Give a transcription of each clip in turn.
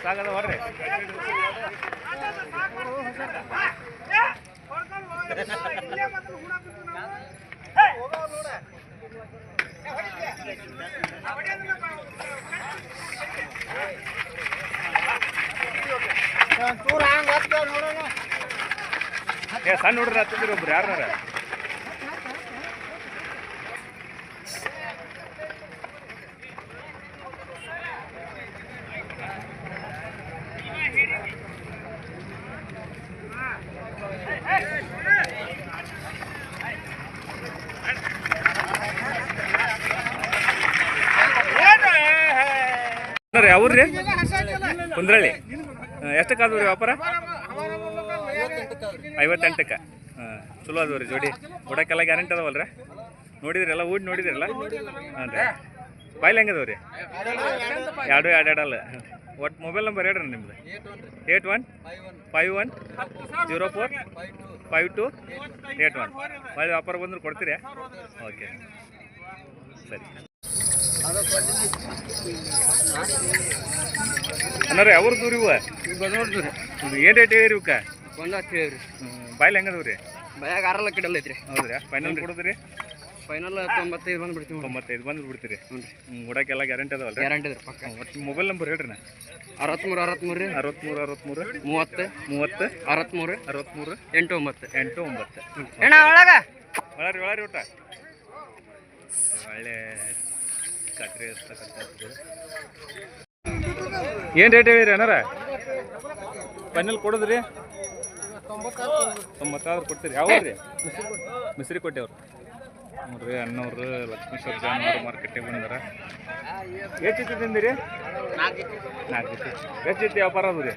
ಸಾಗದ ಹೊರ್ರಿ ಸಣ್ಣ ಹುಡ್ರಿ ಹತ್ತಿದ್ರಿ ಒಬ್ರು ಯಾರ ಯಾವ್ರಿ ಕುಂದ್ರಳ್ಳಿ ಎಷ್ಟಕ್ಕಾದ್ರಿ ವ್ಯಾಪಾರ 58ಕ್ಕೆ ಚಲೋ ಅದಾವ್ರಿ ಜೋಡಿ ಕೊಡಕ್ಕೆಲ್ಲ ಗ್ಯಾರಂಟಿ ಅದಾವಲ್ರಿ ನೋಡಿದ್ರಲ್ಲ ಊಟ ನೋಡಿದ್ರಲ್ಲ ಹಾಂ ರೀ ಬಾಯ್ಲಿ ಹೆಂಗದವ್ರಿ ಎರಡು ಒಟ್ಟು ಮೊಬೈಲ್ ನಂಬರ್ ಹೇಳ್ರಿ ನಿಮ್ದು 8151045281 ಒಳ್ಳೆ ವ್ಯಾಪಾರ ಬಂದ್ರೆ ಕೊಡ್ತೀರಿ ಓಕೆ ಸರಿ ಅನ್ನಾರ ಅವ್ರ ದೂರ ಇವ ನೋಡ್ರಿ ಏನು ರೇಟ್ ಹೇಳಿರಿ ಇವಕ್ಕೆ 1 ಲಕ್ಷ ಹೇಳಿರಿ ಬಾಯ್ಲಿ ಹೆಂಗದವ್ರಿ ಬಾಯಾಗ 6 ಲಕ್ಷ ಇಡಲ್ಲ ಐತ್ರಿ ಹೌದ್ರಿ ಫೈನಲ್ ಕೊಡೋದ್ರಿ ಫೈನಲ್ 95 ಬಂದ್ಬಿಡ್ತೀವಿ 95 ಬಂದ್ಬಿಡ್ತೀರಿ ಹ್ಞೂ ರೀ ಉಡಕ್ಕೆಲ್ಲ ಗ್ಯಾರಂಟಿ ಅದಾವಲ್ಲ ಗ್ಯಾರಂಟಿ ಅದ ಪಕ್ಕ ಒಟ್ಟು ಮೊಬೈಲ್ ನಂಬರ್ ಹೇಳ್ರಿ ನಾ 63 ರೀ 30 89 ಅಣ್ಣ ಒಳಗ ಒಳರಿ ಊಟ ಒಳ್ಳೆ ಕಟ್ರಿ ಏನು ರೇಟ್ ಹೇಳಿರಿ ಅನ್ನಾರ ಫೈನಲ್ ಕೊಡೋದ್ರಿ 96 ಕೊಡ್ತೀರಿ ಯಾವ್ರಿ ಮಿಸ್ರಿ ಕೊಟ್ಟೆವ್ರು ನೋಡ್ರಿ ಅಣ್ಣವ್ರು ಲಕ್ಷ್ಮೇಶ್ವರ ಜಾನುವಾರು ಮಾರ್ಕೆಟಿಗೆ ಬಂದಾರ ಎಷ್ಟು ಜೊತೆ ತಿಂದಿರಿ 4 ಜೊತೆ ಎಷ್ಟು ಜೊತೆ ವ್ಯಾಪಾರ ಅದು ರೀ 2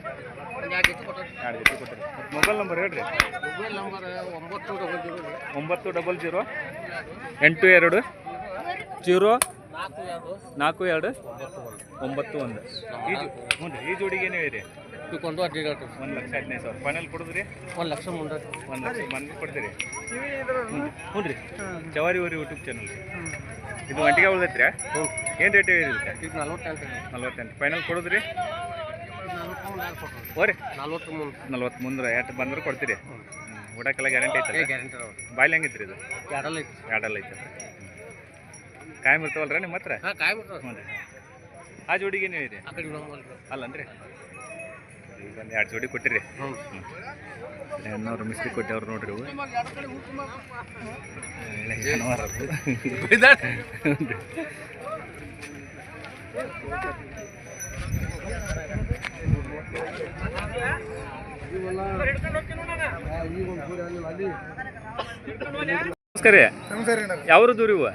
ಜೊತೆ ಕೊಟ್ಟಿರಿ ಮೊಬೈಲ್ ನಂಬರ್ ಹೇಳ್ರಿ ಮೊಬೈಲ್ ನಂಬರ್ 900 82 042 91 ಹ್ಞೂ ರೀ ಈ ಜೋಡಿಗೆ ಏನು ಹೇಳಿರಿ 1,15,000 ಫೈನಲ್ ಕೊಡೋದ್ರಿ 1 ಲಕ್ಷ ಮುಂದೆ 1 ಲಕ್ಷ ಮಂದಿ ಕೊಡ್ತೀರಿ ಹ್ಞೂ ರೀ ಜವಾರಿ ಯೂಟ್ಯೂಬ್ ಚಾನಲ್ ಇದು ಒಂಟಿಗೆ ಉಳ್ದೈತ್ರಿ ಏನು ರೇಟ್ ಹೇಳಿರಿ ಈಗ 48 ಫೈನಲ್ ಕೊಡೋದ್ರಿ ಓರಿ 40 ಮುಂದೆ ಎಷ್ಟು ಬಂದ್ರೆ ಕೊಡ್ತೀರಿ ಊಟಕ್ಕೆಲ್ಲ ಗ್ಯಾರಂಟಿ ಐತೆ ಬಾಯ್ಲಿ ಹೆಂಗಿತ್ರಿ ಇದು ಎರಡಲ್ಲ ಐತೆ ಕಾಯಂ ಇರ್ತಾವಲ್ರಿ ನಿಮ್ಮ ಹತ್ರ ಹ್ಞೂ ರೀ ಆ ಜೋಡಿಗೆ ಏನು ಹೇಳಿರಿ ಅಲ್ಲನ್ರಿ ಈಗ ಒಂದು 2 ಜೋಡಿ ಕೊಟ್ಟಿರಿ ಅನ್ನೋರು ಮಿಸ್ತ್ರಿ ಕೊಟ್ಟವ್ರು ನೋಡ್ರಿ ಇವು ಜಾನುವಾರ ನಮಸ್ಕಾರ ರೀ ಯಾವ್ರು ದೂರ ಇವು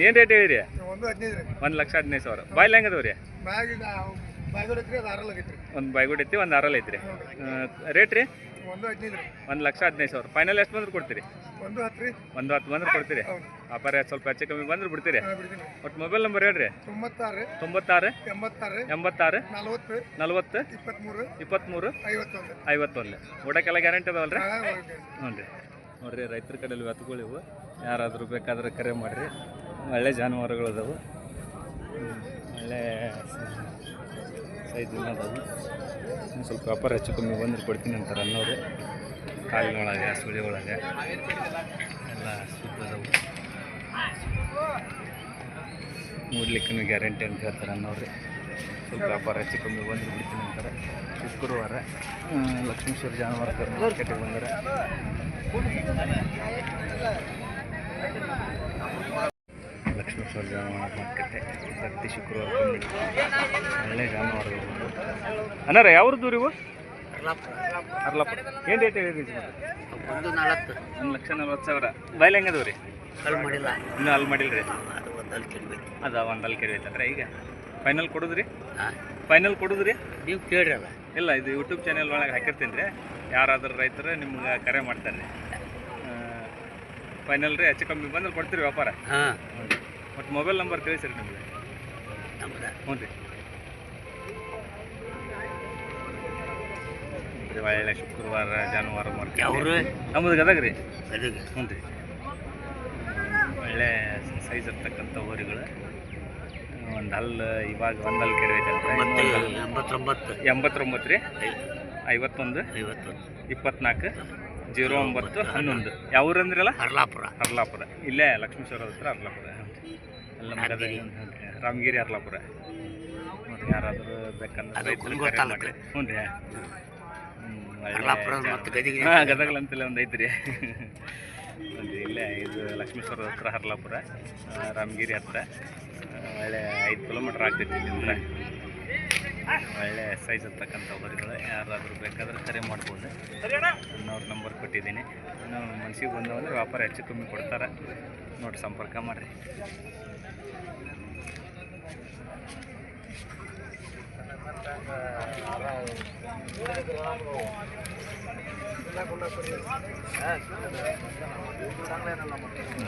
ಏನು ರೇಟ್ ಹೇಳಿರಿ 1,15,000 ಬಾಯ್ಲಿ ಹೆಂಗದವ್ರಿ ಒಂದು ಬೈಗುಡ್ ಐತಿ ಒಂದು ಆರಲ್ಲಿ ಐತ್ರಿ ರೇಟ್ ರೀ 1,15,000 ಫೈನಲ್ ಎಷ್ಟು ಬಂದ್ರೆ ಕೊಡ್ತೀರಿ 1 10 ಬಂದ್ರೆ ಕೊಡ್ತೀರಿ ವ್ಯಾಪಾರ ಸ್ವಲ್ಪ ಹೆಚ್ಚು ಕಮ್ಮಿ ಬಂದ್ರೆ ಬಿಡ್ತೀರಿ ಒಟ್ಟು ಮೊಬೈಲ್ ನಂಬರ್ ಹೇಳ್ರಿ 96 86 40 23 51 ಊಟಕ್ಕೆಲ್ಲ ಗ್ಯಾರಂಟಿ ಅದಾವಲ್ರಿ ಹ್ಞೂ ರೀ ನೋಡಿರಿ ರೈತರ ಕಡೆಯಲ್ಲಿ ಎತ್ತುಗಳು ಇವು ಯಾರಾದರೂ ಬೇಕಾದ್ರೆ ಕರೆ ಮಾಡಿರಿ ಒಳ್ಳೆ ಜಾನುವಾರುಗಳು ಅದಾವು ಒಳ್ಳೆ ಸೈಜಿನ ಅದಾವು ಸ್ವಲ್ಪ ವ್ಯಾಪಾರ ಹೆಚ್ಚು ಕಮ್ಮಿ ಬಂದ್ರೆ ಕೊಡ್ತೀನಿ ಅಂತಾರೆ ಅನ್ನೋರು ಕಾಲಿನೊಳಗೆ ಸುಳಿ ಒಳಗೆ ಎಲ್ಲ ಸುತ್ತ ಅದಾವು ನೋಡ್ಲಿಕ್ಕೂ ಗ್ಯಾರಂಟಿ ಅಂತ ಹೇಳ್ತಾರೆ ಅನ್ನೋರು ಸ್ವಲ್ಪ ವ್ಯಾಪಾರ ಹೆಚ್ಚು ಕಮ್ಮಿ ಬಂದ್ರೆ ಬಿಡ್ತೀನಿ ಅಂತಾರೆ ಶುಕ್ರವಾರ ಲಕ್ಷ್ಮೇಶ್ವರ ಜಾನುವಾರು ಮಾರ್ಕೆಟಿಗೆ ಬಂದರೆ ಲಕ್ಷ್ಮೇಶ್ವರ ಜಾನುವಾರು ಮಾರ್ಕೆಟೆ ಪ್ರತಿ ಶುಕ್ರವಾರ ಒಳ್ಳೆ ಜಾನುವಾರುಗಳು ಅನ್ನಾರ ಯಾವ್ದು ದೂರ ಇವು ಅರ್ಲಪ್ಪ ಏನು ರೇಟ್ ಹೇಳಿರಿ 1,40,000 ಬಾಯ್ಲಿ ಹೆಂಗದವು ರೀ ಇನ್ನೂ ಅಲ್ಲಿ ಮಾಡಿಲ್ಲ ರೀ ಅದ ಒಂದು ಅಲ್ಲಿ ಕೆರೆ ಐತಂದ್ರೆ ಈಗ ಫೈನಲ್ ಕೊಡೋದ್ರಿ ನೀವು ಕೇಳ್ರಿ ಅಲ್ಲ ಇಲ್ಲ ಇದು ಯೂಟ್ಯೂಬ್ ಚಾನೆಲ್ ಒಳಗೆ ಹಾಕಿರ್ತೀನಿ ರೀ ಯಾರಾದ್ರೂ ರೈತರು ನಿಮ್ಗೆ ಕರೆ ಮಾಡ್ತಾರೆ ರೀ ಫೈನಲ್ ರೀ ಹೆಚ್ಚು ಕಮ್ಮಿ ಬಂದ್ರೆ ಕೊಡ್ತೀರಿ ವ್ಯಾಪಾರ ಹಾಂ ಮತ್ತು ಮೊಬೈಲ್ ನಂಬರ್ ತಿಳಿಸಿರಿ ನಿಮಗೆ ಹ್ಞೂ ರೀ ನೋಡಿರಿ ಒಳ್ಳೆ ಶುಕ್ರವಾರ ಜಾನುವಾರ ಮಾರ್ಕೆಟ್ ಅವರು ನಮ್ಮದು ಗದಗ ರೀ ಹ್ಞೂ ರೀ ಒಳ್ಳೆ ಸೈಜ್ ಇರ್ತಕ್ಕಂಥ ಹೋರಿಗಳು ಒಂದು ಇವಾಗ ಒಂದಲ್ಲಿ ಕೆರೆ ಐತೆ 89 ರೀ 51 24 09 11 ಯಾವ ಊರು ಅಂದ್ರಲ್ಲ ಹರ್ಲಾಪುರ ಇಲ್ಲೇ ಲಕ್ಷ್ಮೇಶ್ವರ ಹತ್ರ ಹರ್ಲಾಪುರ ಎಲ್ಲ ಗದಗ ರಾಮಗಿರಿ ಹರ್ಲಾಪುರ ನೋಡಿ ಯಾರಾದರೂ ಬೇಕಂದ್ರೆ ಹ್ಞೂ ರೀ ಗದಗಲಂತಲೇ ಒಂದು ಐತ್ರಿ ಇಲ್ಲೇ ಇದು ಲಕ್ಷ್ಮೇಶ್ವರ ಹತ್ರ ಹರ್ಲಾಪುರ ರಾಮಗಿರಿ ಹತ್ರ ಒಳ್ಳೆ 5 ಕಿಲೋಮೀಟ್ರ್ ಆಗ್ತೈತಿ ಇಲ್ಲಿಂದ ಒಳ್ಳೆ ಸೈಜ್ ಇರ್ತಕ್ಕಂಥ ಹೋರಿಗಳು ಯಾರಾದರೂ ಬೇಕಾದ್ರೆ ಕರೆ ಮಾಡ್ಬೋದು ಅವ್ರ ನಂಬರ್ ಕೊಟ್ಟಿದ್ದೀನಿ ನಾವು ಮನ್ಸಿಗೆ ಬಂದವಂದ್ರೆ ವ್ಯಾಪಾರ ಹೆಚ್ಚು ಕಮ್ಮಿ ಕೊಡ್ತಾರೆ ನೋಡಿ ಸಂಪರ್ಕ ಮಾಡಿರಿ.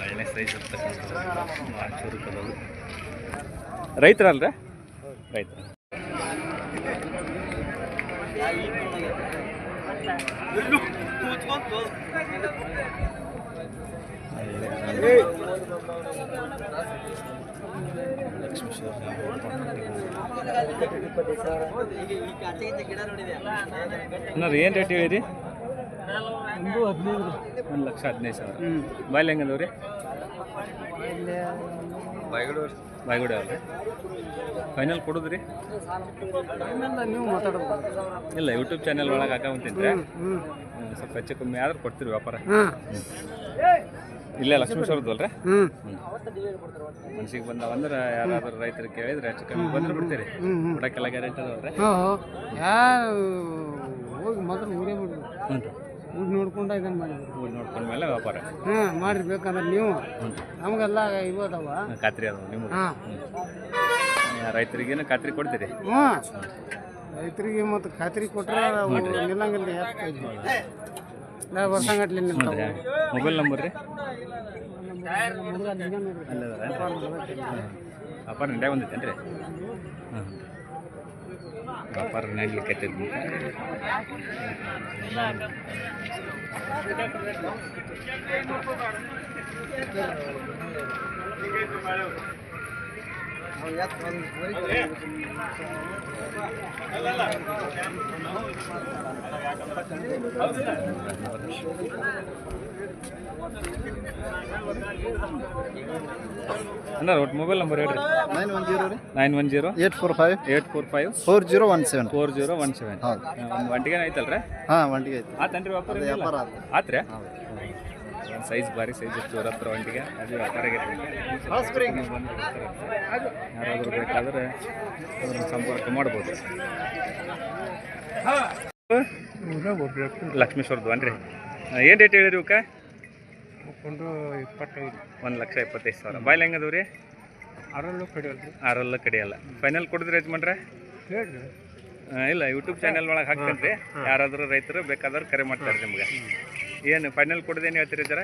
ಒಳ್ಳೆ ಸೈಜ್ ಇರ್ತಕ್ಕಂಥ ಚುರುಕದವು ರೈತರಲ್ರ ರೈತರು ಏನು ರೇಟ್ ಹೇಳಿರಿ? 1,15,000 ಬಾಯ್ಲ್ ಹೆಂಗದವ್ರಿ? ಬಾಯ್ಗುಡ ಅವ್ರಿ ಫೈನಲ್ ಕೊಡೋದ್ರಿ? ನೀವು ಮಾತಾಡೋದು ಇಲ್ಲ ಯೂಟ್ಯೂಬ್ ಚಾನೆಲ್ ಒಳಗೆ ಹಾಕೊಂತೀನಿ ಸ್ವಲ್ಪ ಹೆಚ್ಚು ಕಮ್ಮಿ ಆದ್ರೆ ಕೊಡ್ತೀರಿ ವ್ಯಾಪಾರ. ಇಲ್ಲೇ ಲಕ್ಷ್ಮೇಶ್ವರದಲ್ರಿ ಮನ್ಸಿಗೆ ಬಂದವಂದ್ರೆ ಯಾರಾದ್ರೂ ರೈತರು ಕೇಳಿದ್ರೆ ಹೆಚ್ಚು ಕಮ್ಮಿ ಬಂದ್ರೆ ಬಿಡ್ತೀರಿ ಕೊಡಕ್ಕೆಲ್ಲ ಗ್ಯಾರಂಟಿ ಅದಾವ್ರಿ? ಹೋಗಿ ಮೊದಲು ಊರೇ ಬಿಡ್ರಿ ಊರು ನೋಡ್ಕೊಂಡು ಇದನ್ನು ಮಾಡಿದ್ರಿ ಊರು ನೋಡ್ಕೊಂಡ್ಮೇಲೆ ವ್ಯಾಪಾರ ಮಾಡಿರಿ ಬೇಕಂದ್ರೆ ನೀವು ನಮಗೆಲ್ಲ ಇವು ಅದಾವ ಖಾತ್ರಿ ಅದಾವ ನಿಮ್ಗೆ? ರೈತರಿಗೇನು ಖಾತ್ರಿ ಕೊಡ್ತೀರಿ? ಹ್ಞೂ ರೈತರಿಗೆ ಮತ್ತು ಖಾತ್ರಿ ಕೊಟ್ಟರೆ ನಿಲ್ಲಂಗಿಲ್ಲ ವರ್ಷಗಟ್ಲೆ ನಿಲ್ತಾವೆ. ಮೊಬೈಲ್ ನಂಬರ್ ರೀ? ವ್ಯಾಪಾರ ನಡೆಯ ಬಂದೈತೇನು ರೀ? ಹಾಂ ವ್ಯಾಪಾರ ನಡೀಲಿಕ್ಕೆ ಅಣ್ಣ ಒಟ್ಟು ಮೊಬೈಲ್ ನಂಬರ್ ಹೇಳ್ರಿ. 910 845 4017 ಒಂದು ಒಂಟಿಗೆ ಐತಲ್ರಿ? ಹಾಂ ಒಂಟಿಗೆ ಐತಿ. ಆತನ್ರಿ ವ್ಯಾಪಾರ ಆತ್ರಿ? ಸೈಜ್ ಭಾರಿ ಸೈಜ್ ಇತ್ತು ಹತ್ರ ಒಂಟಿಗೆ ಅದು ವ್ಯಾಪಾರ ಯಾರಾದರೂ ಬೇಕಾದ್ರೆ ಅವ್ರನ್ನ ಸಂಪರ್ಕ ಮಾಡ್ಬೋದು. ಲಕ್ಷ್ಮೇಶ್ವರದ್ದು ಅನ್ರಿ ಏನು ರೇಟ್ ಹೇಳಿರಿ ಇವಕ್ಕೆ? 1,25,000 ಬಾಯ್ಲ್ ಹೆಂಗದವು ರೀ? 6 ಕಡಿಯಲ್ಲ ಫೈನಲ್ ಕೊಡಿದ್ರಿ ಯಜಮಾನ್ರೆ? ಇಲ್ಲ ಯೂಟ್ಯೂಬ್ ಚಾನೆಲ್ ಒಳಗೆ ಹಾಕ್ತೇನೆ ರೀ ಯಾರಾದರೂ ರೈತರು ಬೇಕಾದ್ರೆ ಕರೆ ಮಾಡ್ತಾರೆ ನಿಮ್ಗೆ. ಏನು ಫೈನಲ್ ಕೊಡೋದೇನು ಹೇಳ್ತೀರಿ ಜರ?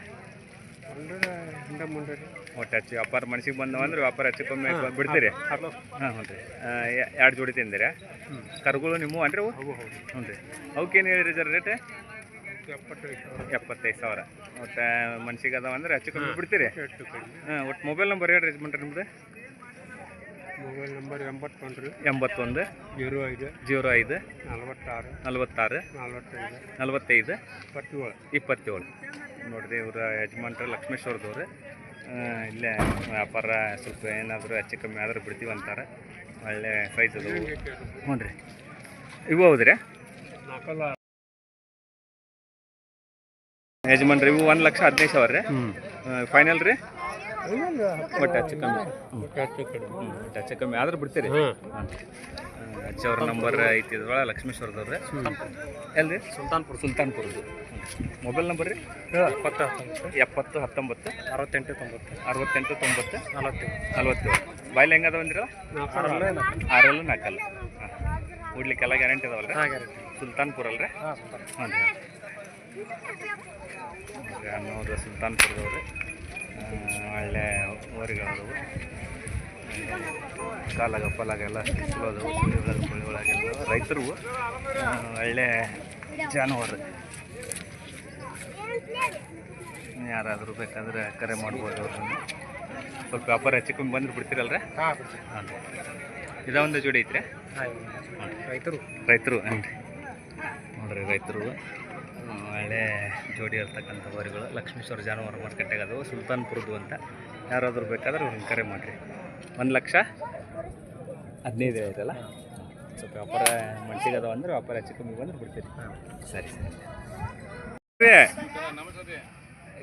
ಒಟ್ಟು ಹಚ್ಚಿ ವ್ಯಾಪಾರ ಮನ್ಸಿಗೆ ಬಂದವಂದ್ರೆ ವ್ಯಾಪಾರ ಹೆಚ್ಚು ಕಮ್ಮಿ ಬಿಡ್ತೀರಿ? ಹಾಂ ಹ್ಞೂ ರೀ 2 ಜೋಡಿ ತಿಂದಿರಾ? ಕರುಗಳು ನಿಮ್ಮ ಅನ್ರಿ ಅವು? ಹ್ಞೂ ರೀ ಅವಕ್ಕೇನು ಹೇಳಿರಿ ಜರ ರೇಟ್? 75,000 ಒಟ್ಟು ಮನ್ಸಿಗೆ ಅದಾವಂದ್ರೆ ಹೆಚ್ಚು ಕಮ್ಮಿ ಬಿಡ್ತೀರಿ? ಹಾಂ ಒಟ್ಟು ಮೊಬೈಲ್ ನಂಬರ್ ಹೇಳ್ರಿ ಯಜಮಾನ್ರಿ ನಿಮ್ದು? ಮೊಬೈಲ್ ನಂಬರ್ 81 05 46 45 27 ನೋಡಿರಿ ಇವರು ಯಜಮಾನ್ರು ಲಕ್ಷ್ಮೇಶ್ವರದವ್ರು. ಇಲ್ಲೇ ವ್ಯಾಪಾರ ಸ್ವಲ್ಪ ಏನಾದರೂ ಹೆಚ್ಚು ಕಮ್ಮಿ ಆದರೂ ಬಿಡ್ತೀವಿ ಅಂತಾರೆ. ಒಳ್ಳೆ ಸೈಜ್ ಅದು ಹ್ಞೂ ರೀ ಇವು ಹೌದ್ರಿ ಯಜಮಾನ್ರಿ? ಇವು 1,15,000 ರೀ ಫೈನಲ್ ರೀ? ಒಟ್ಟು ಹೆಚ್ಚು ಕಮ್ಮಿ ಆದ್ರೆ ಬಿಡ್ತೀರಿ? ಅವ್ರ ನಂಬರ್ ಐತಿ ಇದ್ರೊಳಗೆ ಲಕ್ಷ್ಮೇಶ್ವರದವ್ರೆ ಎಲ್ಲಿ? ಸುಲ್ತಾನ್ಪುರದ್ದು ಮೊಬೈಲ್ ನಂಬರ್ ರೀ? 70 19 68 90 47 ಬಾಯ್ಲ್ ಹೆಂಗದ ಅಂದಿರಲ್ಲ? 6 4 ಹಾಂ ಉಡ್ಲಿಕ್ಕೆಲ್ಲ ಗ್ಯಾರಂಟಿ ಅದಾವಲ್ಲ ರೀ? ಸುಲ್ತಾನ್ಪುರ ಅಲ್ರಿ? ಹಾಂ ರೀ ಅನ್ನೋರು ಸುಲ್ತಾನ್ಪುರದವ್ರು ಒಳ್ಳೆ ಊರಿಗಳದವು ಕಾಲಾಗ ಪಲಾಗೆಲ್ಲ ಚಲೋ ಅದಾವು. ಸುಳಿಗಳಾಗೆಲ್ಲ ರೈತರು ಒಳ್ಳೆ ಜಾನುವಾರು ಯಾರಾದರೂ ಬೇಕಾದ್ರೆ ಕರೆ ಮಾಡ್ಬೋದು ಅವ್ರನ್ನ. ಸ್ವಲ್ಪ ವ್ಯಾಪಾರ ಹೆಚ್ಚು ಕಮ್ಮಿ ಬಂದ್ರೆ ಬಿಡ್ತೀರಲ್ರಿ? ಹಾಂ ಹಾಂ, ಇದೊಂದು ಜೋಡಿ ಐತ್ರಿ. ರೈತರು ಏನ್ರಿ? ನೋಡ್ರಿ ರೈತರು ಒಳ್ಳೆ ಜೋಡಿ ಇರ್ತಕ್ಕಂಥ ವರಿಗಳು ಲಕ್ಷ್ಮೇಶ್ವರ ಜಾನುವಾರು ಮಾರ್ಕೆಟ್ಟಾಗ ಅದು ಸುಲ್ತಾನ್ಪುರದ್ದು ಅಂತ. ಯಾರಾದರೂ ಬೇಕಾದ್ರೆ ಅವ್ರನ್ನ ಕರೆ ಮಾಡಿರಿ. 1,15,000 ಐತಲ್ಲ. ಸ್ವಲ್ಪ ವ್ಯಾಪಾರ ಮನ್ಸಿಗೆ ಅದಾವ ಅಂದ್ರೆ ವ್ಯಾಪಾರ ಹೆಚ್ಚು ಕಮ್ಮಿ ಬಂದ್ರೆ ಬಿಡ್ತೀರಿ. ಸರಿ ಸರಿ.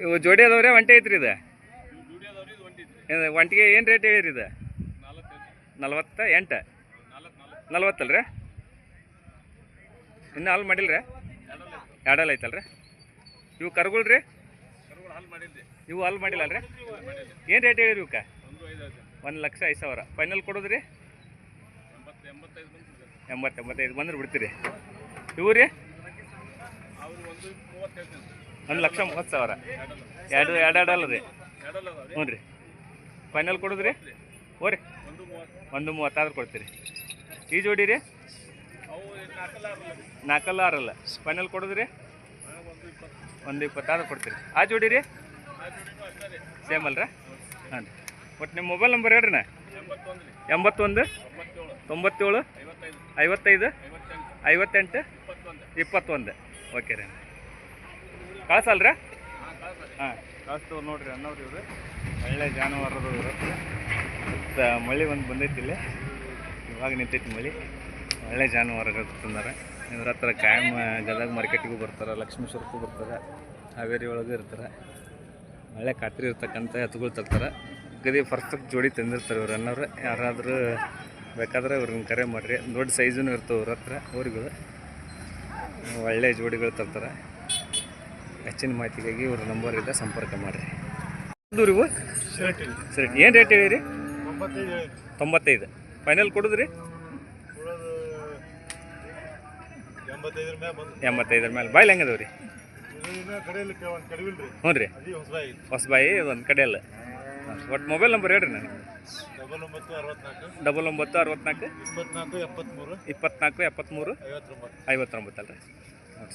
ಇವು ಜೋಡಿ ಅದಾವ್ರಿ? ಒಂಟೆ ಐತ್ರಿ ಇದು? ಒಂಟಿಗೆ ಏನು ರೇಟ್ ಹೇಳಿರಿ ಇದು? 48 40 ಅಲ್ರಿ? ಇನ್ನೂ ಹಾಲು ಮಾಡಿಲ್ರಿ? ಎರಡಲ್ಲ ಐತಲ್ರಿ? ಇವು ಕರ್ಗಳು ರೀ? ಇವು ಹಾಲು ಮಾಡಿಲ್ಲ ಅಲ್ರಿ? ಏನು ರೇಟ್ ಹೇಳಿರಿ ಇವಕ್ಕೆ? 1,05,000. ಫೈನಲ್ ಕೊಡೋದ್ರಿ? 85 ಬಂದ್ರೆ ಬಿಡ್ತೀರಿ. ಇವು ರೀ? 1,30,000. ಎರಡು ಅಲ್ಲ ರೀ? ಹ್ಞೂ ರೀ. ಫೈನಲ್ ಕೊಡೋದ್ರಿ? ಓರಿ 1,30,000 ಆದ್ರೆ ಕೊಡ್ತೀರಿ. ಈ ಜೋಡಿ ರೀ? 4,6 ಫೈನಲ್ ಕೊಡೋದ್ರಿ? 1,20,000 ಆದ್ರೆ ಕೊಡ್ತೀರಿ. ಆ ಜೋಡಿ ರೀ? ಸೇಮ್ ಅಲ್ರಿ? ಹಾಂ ರೀ. ಒಟ್ಟು ನಿಮ್ಮ ಮೊಬೈಲ್ ನಂಬರ್ ಹೇಳ್ರಿ. 81 97 55 58 21. ಓಕೆ ರೀ. ಕಳ್ಸಲ್ರಿ? ಹಾಂ ಕಳಿಸ್ತವ್ರು ನೋಡಿರಿ ಅನ್ನೋರು ಇವರು. ಒಳ್ಳೆ ಜಾನುವಾರದು ಇರುತ್ತೆ. ಮತ್ತು ಮಳೆ ಒಂದು ಬಂದೈತಿ ಇಲ್ಲಿ, ಇವಾಗ ನಿಂತೈತಿ ಮಳೆ. ಒಳ್ಳೆ ಜಾನುವಾರುಗಳು ತಂದಾರೆ. ಇವ್ರ ಹತ್ರ ಕಾಯಂ ಗದಗ ಮಾರ್ಕೆಟಿಗೂ ಬರ್ತಾರೆ, ಲಕ್ಷ್ಮೇಶ್ವರಕ್ಕೂ ಬರ್ತಾರೆ, ಹಾವೇರಿ ಒಳಗೂ ಇರ್ತಾರೆ. ಒಳ್ಳೆ ಖಾತ್ರಿ ಇರ್ತಕ್ಕಂಥ ಎತ್ತುಗಳು ತರ್ತಾರೆ. ಗದಿ ಪರ್ಫೆಕ್ಟ್ ಜೋಡಿ ತಂದಿರ್ತಾರೆ ಇವ್ರು ಅನ್ನೋರು. ಯಾರಾದರೂ ಬೇಕಾದ್ರೆ ಇವ್ರನ್ನ ಕರೆ ಮಾಡಿರಿ. ದೊಡ್ಡ ಸೈಜೂ ಇರ್ತವೆ ಇವ್ರ ಹತ್ರ ಊರುಗಳು. ಒಳ್ಳೆ ಜೋಡಿಗಳು ತರ್ತಾರೆ. ಹೆಚ್ಚಿನ ಮಾಹಿತಿಗಾಗಿ ಇವ್ರ ನಂಬರ್ ಇದೆ, ಸಂಪರ್ಕ ಮಾಡಿರಿ. ದೂರ ಇವು ಸರಿ. ಏನು ರೇಟ್ ಹೇಳಿರಿ? 95. ಫೈನಲ್ ಕೊಡೋದ್ರಿ? 85 ಮೇಲೆ. ಬಾಯ್ಲಿ ಹೆಂಗದವ್ ರೀ? ಹ್ಞೂ ರೀ. ಹೊಸಬಾಯಿ ಒಂದು ಕಡೆಯಲ್ಲ. ಒಟ್ಟು ಮೊಬೈಲ್ ನಂಬರ್ ಹೇಳ್ರಿ ನನಗೆ. 9964 24 73 59 ಅಲ್ರಿ?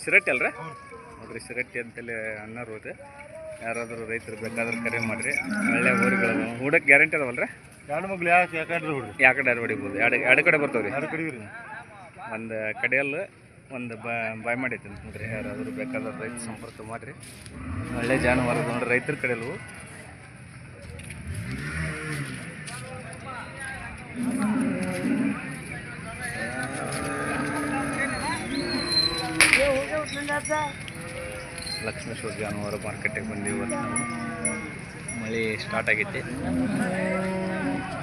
ಸಿರಟ್ಟಿ ಅಲ್ರಿ? ನೋಡ್ರಿ ಸಿರಟ್ಟಿ ಅಂತೇಳಿ ಅನ್ನೋರು ಇದೆ. ಯಾರಾದರೂ ರೈತರು ಬೇಕಾದ್ರೆ ಕರೆ ಮಾಡಿರಿ. ಒಳ್ಳೆ ಊರುಗಳು ಹೂಡಕ್ಕೆ ಗ್ಯಾರಂಟಿ ಅದಾವಲ್ರಿ? ಯಾಕಡೆ ಹೊಡಿಬೋದು? ಎರಡು ಕಡೆ ಬರ್ತಾವೆ ರೀ? ಒಂದು ಕಡೆಯಲ್ಲ ಒಂದು ಬಾಯ್ ಮಾಡೈತಿ ಅಂತ ನೋಡ್ರಿ. ಯಾರಾದರೂ ಬೇಕಾದ್ರೆ ರೈತ ಸಂಪರ್ಕ ಮಾಡಿರಿ. ಒಳ್ಳೆ ಜಾನುವಾರು ನೋಡ್ರಿ ರೈತರ ಕಡೆಯಲ್ಲೂ. ಲಕ್ಷ್ಮೇಶ್ವರ ಜಾನುವಾರು ಮಾರ್ಕೆಟಿಗೆ ಬಂದೀವಿ ಇವತ್ತು ನಾವು. ಮಳೆ ಸ್ಟಾರ್ಟ್ ಆಗೈತಿ.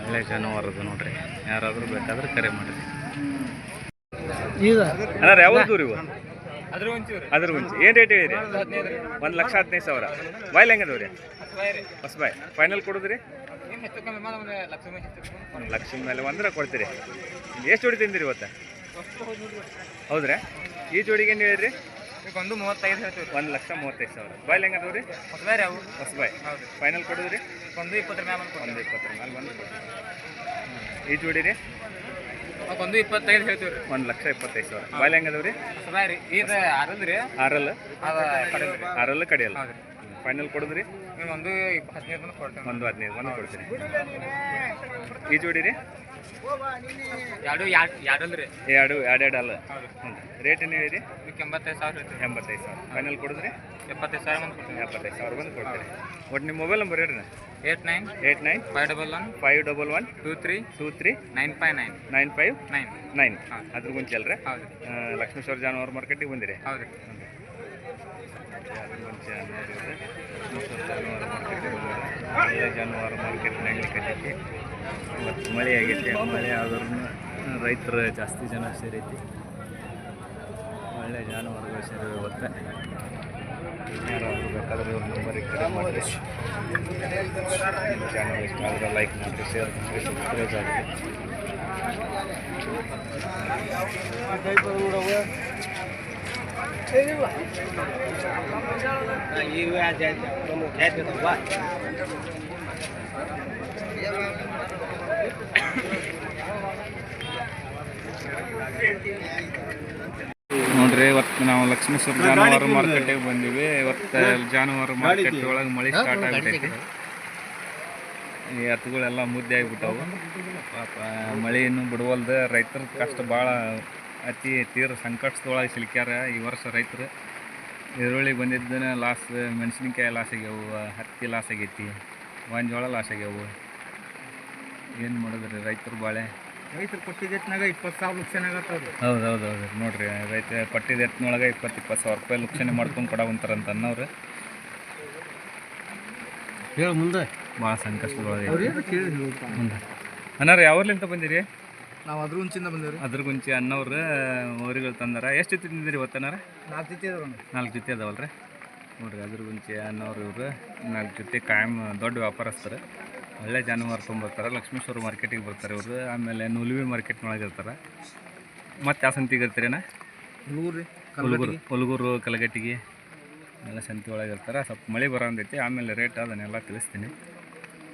ಒಳ್ಳೆ ಜಾನುವಾರದು ನೋಡ್ರಿ. ಯಾರಾದರೂ ಬೇಕಾದ್ರೆ ಕರೆ ಮಾಡಿರಿ. ಅಣ್ಣ ಯಾವ್ದು ದೂರ ಇವು? ಅದ್ರ ಮುಂಚೆ ಏನು ರೇಟ್ ಹೇಳಿರಿ? 1,15,000. ಬಾಯ್ಲಿ ಹೆಂಗದವ್ರಿ? ಹೊಸಬಾಯ್. ಫೈನಲ್ ಕೊಡೋದ್ರಿ? 1 ಲಕ್ಷ ಮೇಲೆ ಬಂದ್ರೆ ಕೊಡ್ತೀರಿ. ಎಷ್ಟು ಜೋಡಿ ತಿಂದಿರಿ ಇವತ್ತು? ಹೌದ್ರಾ? ಈ ಜೋಡಿಗೆ ಏನು ಹೇಳಿರಿ? 1,35,000 ಹೇಳ್ತೀವಿ. 1,35,000. ಬಾಯ್ಲಿ ಹೆಂಗದವ್ರಿ? ಹೊಸಬಾಯ್. ಫೈನಲ್ ಕೊಡೋದ್ರಿ? 1,20,000 ಮೇಲೆ ಬಂದು. ಈ ಜೋಡಿ ರೀ? 1,25,000 ಹೇಳ್ತೀವಿ ರೀ. 1,25,000. ಬಾಯ್ಲಿ ಹೆಂಗದವ್ರಿ? ಆರಲ್ಲ ಕಡೆಯಲ್ಲ. ಫೈನಲ್ ಕೊಡೋದ್ರಿ? 1,15,000 ಕೊಡ್ತೀವಿ. 1,15,000 ಬಂದು ಕೊಡ್ತೀರಿ. ಈ ಜೋಡಿ ರೀ? ಎರಡು ಅಲ್ಲ. ಹ್ಞೂ. ರೇಟ್ ಏನು ಹೇಳಿರಿ? 85,000. ಫೈನಲ್ ಕೊಡಿದ್ರಿ? 75,000 ಬಂದು ಕೊಡ್ತೀರಿ. ಒಟ್ಟು ನಿಮ್ಮ ಮೊಬೈಲ್ ನಂಬರ್ ಹೇಳ್ರಿ. 89 511 23 95 ಅದ್ರ ಗುಂಚೆ ಅಲ್ರಿ? ಲಕ್ಷ್ಮೇಶ್ವರ ಜಾನುವಾರು ಮಾರ್ಕೆಟಿಗೆ ಬಂದಿರಿ? ಹೌದು. ಒಳ್ಳೆ ಜಾನುವಾರು ಮಾರ್ಕೆಟ್ ನಡೀಲಿಕ್ಕೆ ಇವತ್ತು ಮಳೆ ಆಗೈತೆ. ಮಳೆ ಆದ್ರೂ ರೈತರು ಜಾಸ್ತಿ ಜನ ಸೇರೈತಿ. ಒಳ್ಳೆ ಜಾನುವಾರುಗಳು ಸೇರಿವೆ ಇವತ್ತು. ಯಾರಾದರೂ ಬೇಕಾದ್ರೆ ಇವ್ರ ನಂಬರಿಗೆ ಕರೆ ಮಾಡಿರಿ. ಚಾನಲ್ ಇಷ್ಟ ಆದರೆ ಲೈಕ್ ಮಾಡಿರಿ, ಶೇರ್ ಮಾಡಿರಿ, ಸಬ್ಸ್ಕ್ರೈಬ್ ಆಗಿರಿ. ನೋಡ್ರಿ ಇವತ್ತು ನಾವು ಲಕ್ಷ್ಮೇಶ್ವರ ಜಾನುವಾರು ಮಾರ್ಕೆಟಿಗೆ ಬಂದೀವಿ. ಇವತ್ತು ಜಾನುವಾರು ಮಾರ್ಕೆಟ್ ಒಳಗೆ ಮಳೆ ಸ್ಟಾರ್ಟ್ ಆಗಿಬಿಟ್ಟೈತಿ. ಈ ಎತ್ತುಗಳೆಲ್ಲ ಮುದ್ದೆ ಆಗಿಬಿಟ್ಟವು. ಪಾಪ ಮಳೆ ಇನ್ನೂ ಬಿಡುವಲ್ದು. ರೈತರ ಕಷ್ಟ ಭಾಳ ತೀವ್ರ ಸಂಕಷ್ಟದೊಳಗೆ ಸಿಲುಕ್ಯಾರ ಈ ವರ್ಷ ರೈತರು. ಈರುಳ್ಳಿ ಬಂದಿದ್ದನ ಲಾಸ್, ಮೆಣಸಿನ್ಕಾಯಿ ಲಾಸ್ ಆಗ್ಯಾವು, ಹತ್ತಿ ಲಾಸ್ ಆಗೈತಿ, ಗೊಂಜೋಳ ಲಾಸ್ ಆಗ್ಯಾವು. ಏನು ಮಾಡಿದ್ರಿ ರೈತರು ಬಾಳೆ? ರೈತರು ಕೊಟ್ಟಿದ್ದ ಎತ್ತಿನಾಗ 20,000 ಲಕ್ಷಣ ಆಗತ್ತವ್ರಿ. ಹೌದು ನೋಡ್ರಿ, ರೈತ ಪಟ್ಟಿದ ಎತ್ತಿನೊಳಗೆ 20,000 ರೂಪಾಯಿ ಲಕ್ಷಣೆ ಮಾಡ್ಕೊಂಡು ಕೊಡವಂತಾರಂತ ಅನ್ನೋರು. ಹೇಳ ಮುಂದೆ ಭಾಳ ಸಂಕಷ್ಟದೊಳಗೆ ಮುಂದೆ. ಅನ್ನಾರ ಯಾವ್ರಲಿಂತ ಬಂದಿರಿ? ನಾವು ಅದ್ರುಂಚಿಂದ ಬಂದೇವ್ರಿ. ಅದ್ರಗುಂಚಿ ಅನ್ನೋರು ಊರುಗಳು ತಂದಾರ. ಎಷ್ಟು ಜೊತೆ ತಿಂದಿರಿ ಇವತ್ತನಾರ? 4 ಜೊತೆ ಅದಾವ್ರಿ. 4 ಜೊತೆ ಅದಾವಲ್ರಿ. ನೋಡ್ರಿ ಅದ್ರಗುಂಚಿ ಅನ್ನೋರು ಇವರು 4 ಜೊತೆ ಕಾಯಂ ದೊಡ್ಡ ವ್ಯಾಪಾರಸ್ಥರು. ಒಳ್ಳೆ ಜಾನುವಾರು ತೊಗೊಂಬರ್ತಾರೆ. ಲಕ್ಷ್ಮೇಶ್ವರ ಮಾರ್ಕೆಟಿಗೆ ಬರ್ತಾರೆ ಇವರು. ಆಮೇಲೆ ನುಲ್ವಿ ಮಾರ್ಕೆಟ್ನೊಳಗೆ ಇರ್ತಾರೆ. ಮತ್ತು ಯಾವ ಸಂತಿಗೆ ಇರ್ತೀರೇನ? ಹುಲ್ಗೂರು ಕಲಗಟ್ಟಿಗೆ ಎಲ್ಲ ಸಂತಿ ಒಳಗೆ ಇರ್ತಾರೆ. ಸ್ವಲ್ಪ ಮಳೆ ಬರೋಂದೈತಿ. ಆಮೇಲೆ ರೇಟ್ ಅದನ್ನೆಲ್ಲ ತಿಳಿಸ್ತೀನಿ.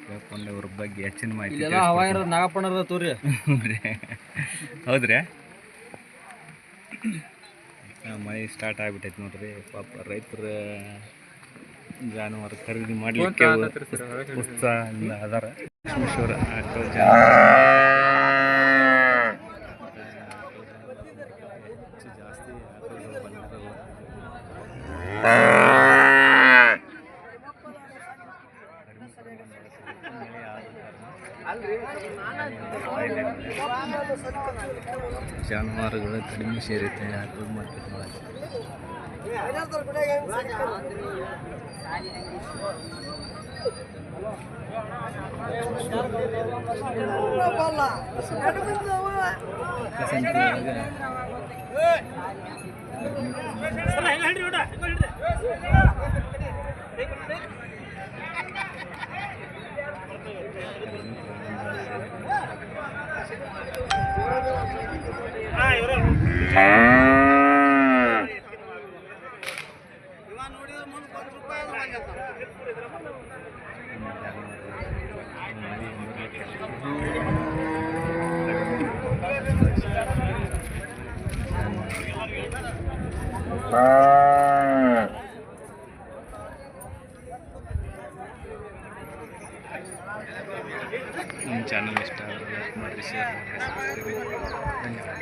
ಕೇಳ್ಕೊಂಡು ಇವ್ರ ಬಗ್ಗೆ ಹೆಚ್ಚಿನ ಮಾಹಿತಿ ನಾಗಪ್ಪಣ್ಣರ ತೋರಿ. ಹೌದ್ರಿ, ಮಳೆ ಸ್ಟಾರ್ಟ್ ಆಗಿಬಿಟ್ಟೈತಿ ನೋಡ್ರಿ. ಪಾಪ ರೈತರ ಜಾನುವಾರು ಖರೀದಿ ಮಾಡಲಿಕ್ಕೆ ಉತ್ಸಾಹದಿಂದ ಅದಾರ. ಲಕ್ಷ್ಮೇಶ್ವರ ಆಕಳ ಜಾಸ್ತಿ ಆಕಳಗಳು ಬಂದಿರಲ್ಲ. ಜಾನುವಾರುಗಳು ಕಡಿಮೆ ಸೇರುತ್ತೆ ಆಕಳ ಮಾರ್ಕೆಟ್ ಒಳಗೆ. ನಮ್ಮ ಚಾನಲ್ ಇಷ್ಟ ಆದರೆ ಲೈಕ್ ಮಾಡಿರಿ, ಶೇರ್ ಮಾಡಿರಿ, ಸಬ್ಸ್ಕ್ರೈಬ್ ಮಾಡಿ. ಧನ್ಯವಾದ.